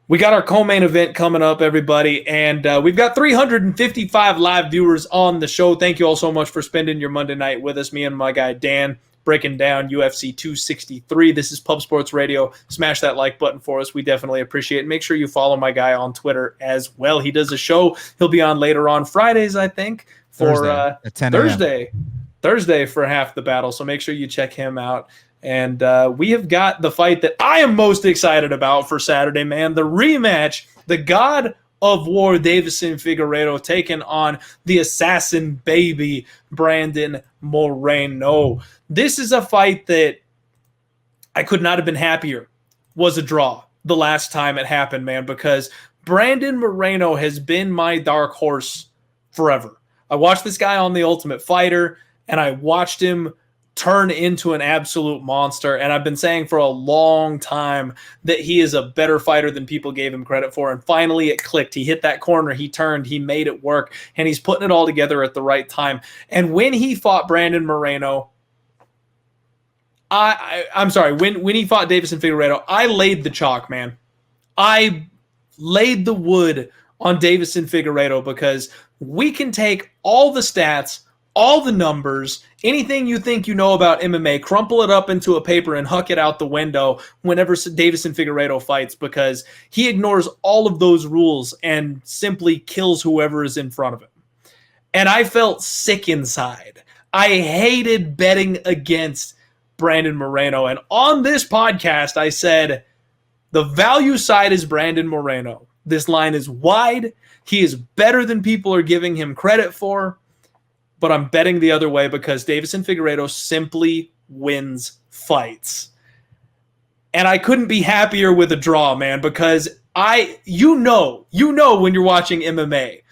We got our co-main event coming up, everybody, and we've got 355 live viewers on the show. Thank you all so much for spending your Monday night with us. Me and my guy Dan breaking down UFC 263. This is Pub Sports Radio. Smash that like button for us. We definitely appreciate it. Make sure you follow my guy on Twitter as well. He does a show. He'll be on later on Fridays, I think, for at 10 a.m. Thursday for Half the Battle. So make sure you check him out. And we have got the fight that I am most excited about for Saturday, man. The rematch, the God of War, Deiveson Figueiredo, taking on the assassin baby, Brandon Moreno. This is a fight that I could not have been happier was a draw the last time it happened, man, because Brandon Moreno has been my dark horse forever. I watched this guy on The Ultimate Fighter, and I watched him turn into an absolute monster. And I've been saying for a long time that he is a better fighter than people gave him credit for. And finally it clicked. He hit that corner. He turned. He made it work. And he's putting it all together at the right time. And when he fought Brandon Moreno, I'm sorry, when he fought Deiveson Figueiredo, I laid the chalk, man. I laid the wood on Deiveson Figueiredo because we can take all the stats, all the numbers, anything you think you know about MMA, crumple it up into a paper and huck it out the window whenever Deiveson Figueiredo fights because he ignores all of those rules and simply kills whoever is in front of him. And I felt sick inside. I hated betting against Brandon Moreno. And on this podcast, I said, the value side is Brandon Moreno. This line is wide. He is better than people are giving him credit for. But I'm betting the other way because Deiveson Figueiredo simply wins fights. And I couldn't be happier with a draw, man, because you know when you're watching MMA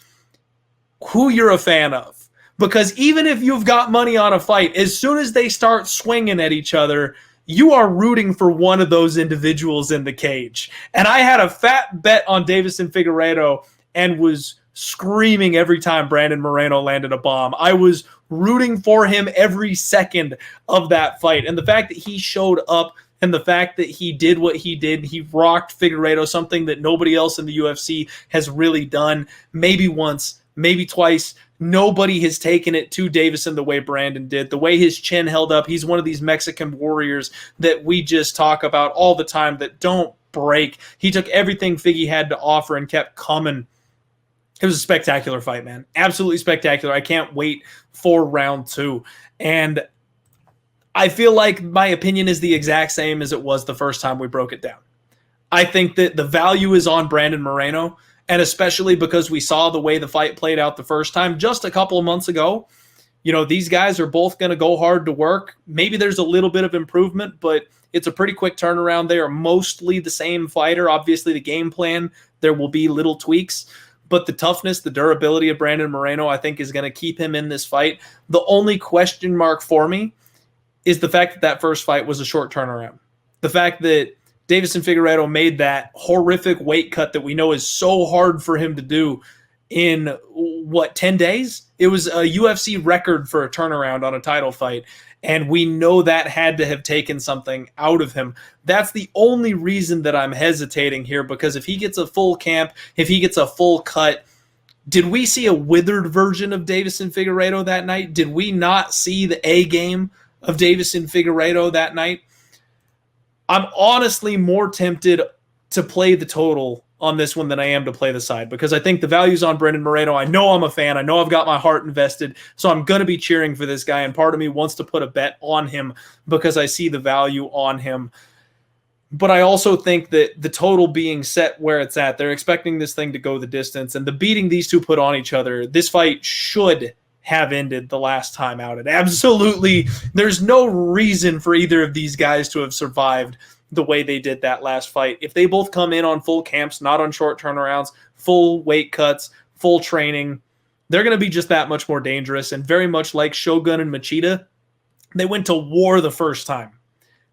who you're a fan of. Because even if you've got money on a fight, as soon as they start swinging at each other, you are rooting for one of those individuals in the cage. And I had a fat bet on Deiveson Figueiredo and was screaming every time Brandon Moreno landed a bomb. I was rooting for him every second of that fight. And the fact that he showed up and the fact that he did what he did, he rocked Figueiredo, something that nobody else in the UFC has really done. Maybe once, maybe twice. Nobody has taken it to Deiveson the way Brandon did, the way his chin held up. He's one of these Mexican warriors that we just talk about all the time that don't break. He took everything Figgy had to offer and kept coming. It was a spectacular fight, man. Absolutely spectacular. I can't wait for round two. And I feel like my opinion is the exact same as it was the first time we broke it down. I think that the value is on Brandon Moreno, and especially because we saw the way the fight played out the first time just a couple of months ago. You know, these guys are both going to go hard to work. Maybe there's a little bit of improvement, but it's a pretty quick turnaround. They are mostly the same fighter. Obviously, the game plan, there will be little tweaks. But the toughness, the durability of Brandon Moreno, I think, is going to keep him in this fight. The only question mark for me is the fact that that first fight was a short turnaround. The fact that Deiveson Figueiredo made that horrific weight cut that we know is so hard for him to do in, 10 days? It was a UFC record for a turnaround on a title fight. And we know that had to have taken something out of him. That's the only reason that I'm hesitating here, because if he gets a full camp, if he gets a full cut, did we see a withered version of Deiveson Figueiredo that night? Did we not see the A game of Deiveson Figueiredo that night? I'm honestly more tempted to play the total on this one than I am to play the side, because I think the value's on Brandon Moreno. I know I'm a fan. I know I've got my heart invested, so I'm going to be cheering for this guy, and part of me wants to put a bet on him because I see the value on him. But I also think that the total being set where it's at, they're expecting this thing to go the distance, and the beating these two put on each other, this fight should have ended the last time out. It absolutely, there's no reason for either of these guys to have survived the way they did that last fight. If they both come in on full camps, not on short turnarounds, full weight cuts, full training, they're going to be just that much more dangerous. And very much like Shogun and Machida, they went to war the first time.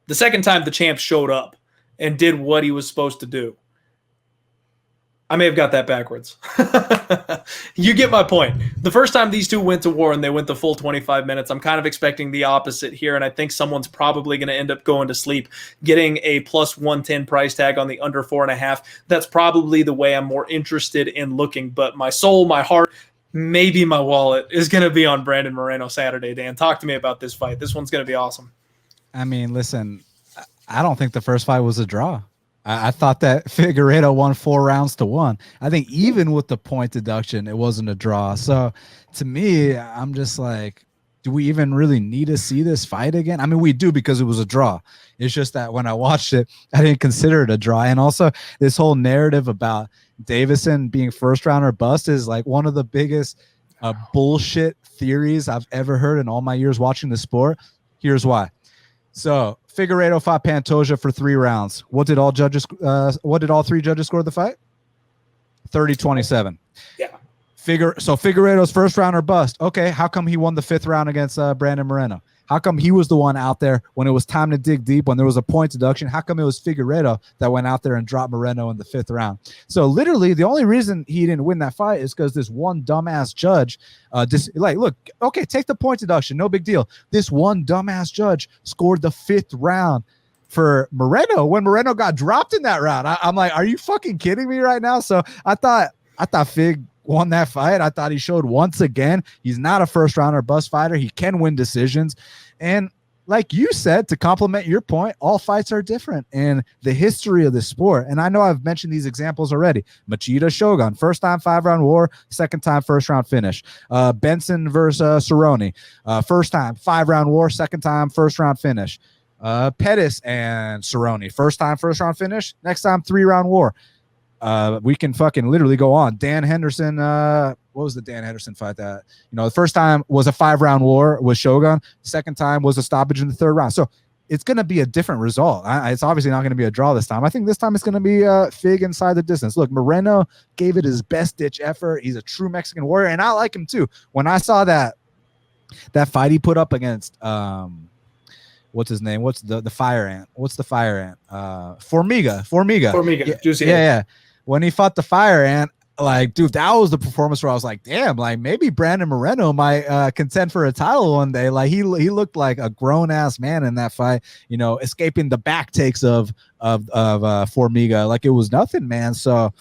The second time, the champ showed up and did what he was supposed to do. I may have got that backwards. You get my point. The first time these two went to war and they went the full 25 minutes, I'm kind of expecting the opposite here, and I think someone's probably going to end up going to sleep, getting a plus 110 price tag on the under 4.5. That's probably the way I'm more interested in looking, but my soul, my heart, maybe my wallet is going to be on Brandon Moreno Saturday. Dan, talk to me about this fight. This one's going to be awesome. I mean, listen, I don't think the first fight was a draw. I thought that Figueiredo won 4 rounds to 1. I think even with the point deduction, it wasn't a draw. So to me, I'm just like, do we even really need to see this fight again? I mean, we do because it was a draw. It's just that when I watched it, I didn't consider it a draw. And also this whole narrative about Deiveson being first round or bust is like one of the biggest bullshit theories I've ever heard in all my years watching the sport. Here's why. So Figueiredo fought Pantoja for 3 rounds. What did all 3 judges score the fight? 30-27. Yeah. So Figueiredo's first round or bust. Okay, how come he won the 5th round against Brandon Moreno? How come he was the one out there when it was time to dig deep, when there was a point deduction? How come it was Figueiredo that went out there and dropped Moreno in the 5th round? So literally the only reason he didn't win that fight is because this one dumbass judge, look, okay, take the point deduction, no big deal. This one dumbass judge scored the 5th round for Moreno when Moreno got dropped in that round. I'm like, are you fucking kidding me right now? So I thought Fig won that fight. I thought he showed once again he's not a first round or bust fighter. He can win decisions. And like you said, to complement your point, all fights are different in the history of the sport. And I know I've mentioned these examples already. Machida Shogun, first time 5-round war, second time first round finish. Benson versus Cerrone, first time 5-round war, second time first round finish. Pettis and Cerrone, first time first round finish, next time 3-round war. We can fucking literally go on. Dan Henderson, what was the Dan Henderson fight that, the first time was a 5-round war with Shogun. Second time was a stoppage in the 3rd round. So it's going to be a different result. It's obviously not going to be a draw this time. I think this time it's going to be Fig inside the distance. Look, Moreno gave it his best ditch effort. He's a true Mexican warrior, and I like him too. When I saw that fight he put up against, what's his name? What's the fire ant? What's the fire ant? Formiga. Yeah. When he fought the fire ant, like, dude, that was the performance where I was like, damn, like maybe Brandon Moreno might contend for a title one day. Like he looked like a grown ass man in that fight, escaping the back takes of Formiga. Like it was nothing, man. So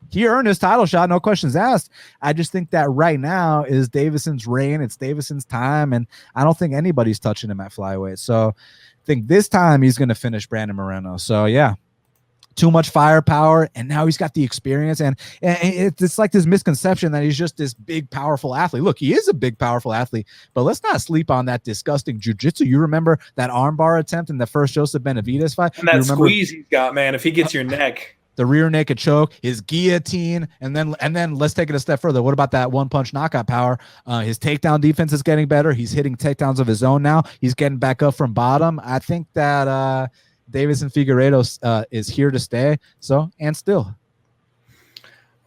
he earned his title shot, no questions asked. I just think that right now is Deiveson's reign. It's Deiveson's time, and I don't think anybody's touching him at flyweight. So I think this time he's going to finish Brandon Moreno. So yeah, too much firepower, and now he's got the experience, and it's like this misconception that he's just this big, powerful athlete. Look, he is a big, powerful athlete, but let's not sleep on that disgusting jiu-jitsu. You remember that armbar attempt in the first Joseph Benavidez fight? And that squeeze he's got, man, if he gets your neck. The rear naked choke, his guillotine, and then let's take it a step further. What about that one-punch knockout power? His takedown defense is getting better. He's hitting takedowns of his own now. He's getting back up from bottom. I think that Deiveson Figueiredo is here to stay. So, and still.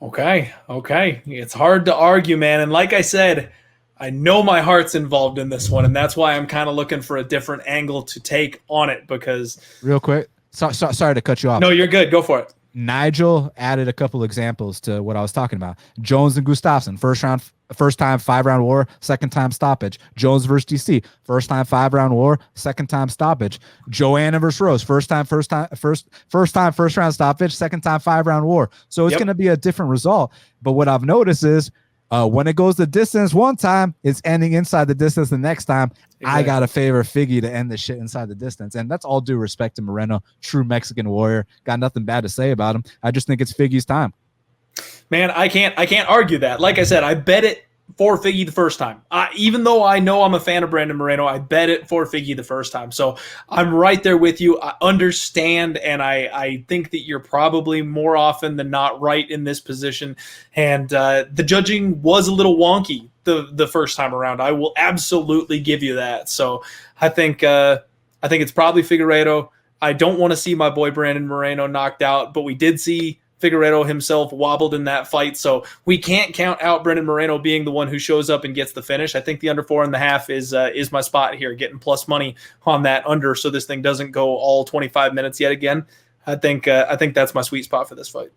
Okay. It's hard to argue, man. And like I said, I know my heart's involved in this one, and that's why I'm kind of looking for a different angle to take on it because... Real quick. Sorry to cut you off. No, you're good. Go for it. Nigel added a couple examples to what I was talking about. Jones and Gustafsson, first time 5-round war, second time stoppage. Jones versus DC, first time 5-round war, second time stoppage. Joanna versus Rose, first time first round stoppage, second time 5-round war. So it's going to be a different result. But what I've noticed is when it goes the distance one time, it's ending inside the distance the next time. Exactly. I got to favor Figgy to end the shit inside the distance. And that's all due respect to Moreno, true Mexican warrior. Got nothing bad to say about him. I just think it's Figgy's time. Man, I can't argue that. Like I said, I bet it for Figgy the first time. Even though I know I'm a fan of Brandon Moreno, I bet it for Figgy the first time. So I'm right there with you. I understand, and I think that you're probably more often than not right in this position. And the judging was a little wonky the first time around. I will absolutely give you that. So I think it's probably Figueiredo. I don't want to see my boy Brandon Moreno knocked out, but we did see Figueiredo himself wobbled in that fight, so we can't count out Brandon Moreno being the one who shows up and gets the finish. I think the under 4.5 is my spot here, getting plus money on that under, so this thing doesn't go all 25 minutes yet again. I think that's my sweet spot for this fight.